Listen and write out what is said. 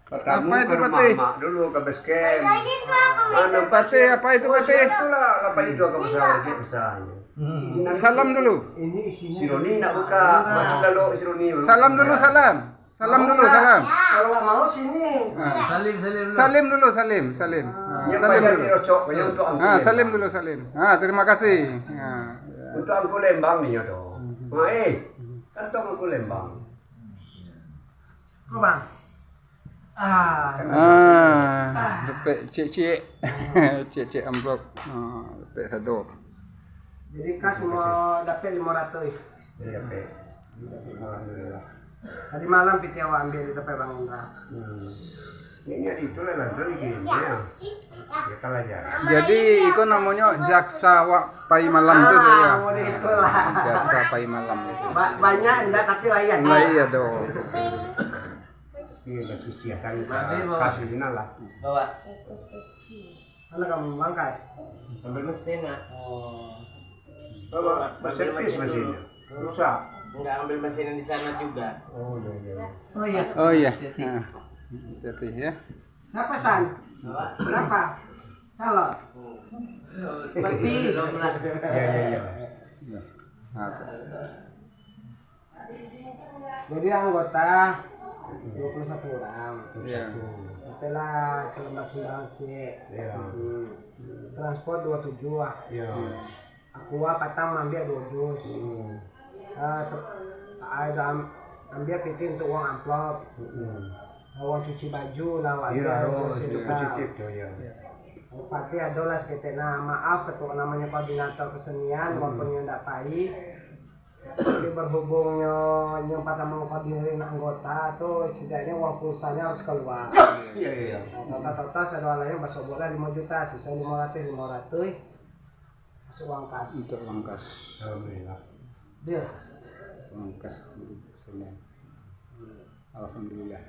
Pertama Apa itu, ke rumah Pati? mak dulu ke base camp. Pati, apa itu Pati? Itulah kapal itu ke pesawat besarnya. Salam dulu. Ini isinya. Si Roni nak buka, masuk lalu si Roni. Salam dulu, salam. Salam dulu, salam. Kalau nggak mau sini. Salim dulu, salim. Salim dulu. Salim dulu, salim. Terima kasih. Untuk aku Lembang nih ya dong. Kantong aku Lembang. Kok bang? Dapat cek-cek. Cek-cek amplop. Dapat satu. Jadi kas mau dapat 500. Iya, Pak. Alhamdulillah. Tadi malam piti awak ambil di tempat Bang Indra. Ini itu lah nanti gini ya. Ya kalah ya. Jadi itu namanya jaksa pai malam itu saya. Itulah. Jaksa pai malam itu. Banyak enggak tapi layan. Lah iya dong. Iya, masih siakan kasih final lah. Bawa Mana kamu mangkas? ambil mesin nak. Bawa servis mesinnya. Rusak. Enggak ambil mesin yang di sana juga. Oh iya. Oh iya. Oh iya. Hati ya. Berapa San? Berapa? Kalau berarti Belum lah. Iya. jadi anggota 21 orang. Iya. Setelah selama 9 C. Iya. Transport 27 ah. Iya. Aqua patang ambil 2 dus. Ada ambil piti untuk uang amplop. Uang cuci baju lah Iya, ada itu positif tuh ya. Pati adalah seketena maaf ketua namanya koordinator kesenian walaupun yang tidak pahit. Tapi berhubungnya yang pada mengkoordinir anggota tuh setidaknya uang pulsanya harus keluar. Iya. Total sedoalanya bahasa bola 5 juta, sisa 500 masuk uang kas. Untuk langkas. Alhamdulillah. Deal. Langkas. Alhamdulillah.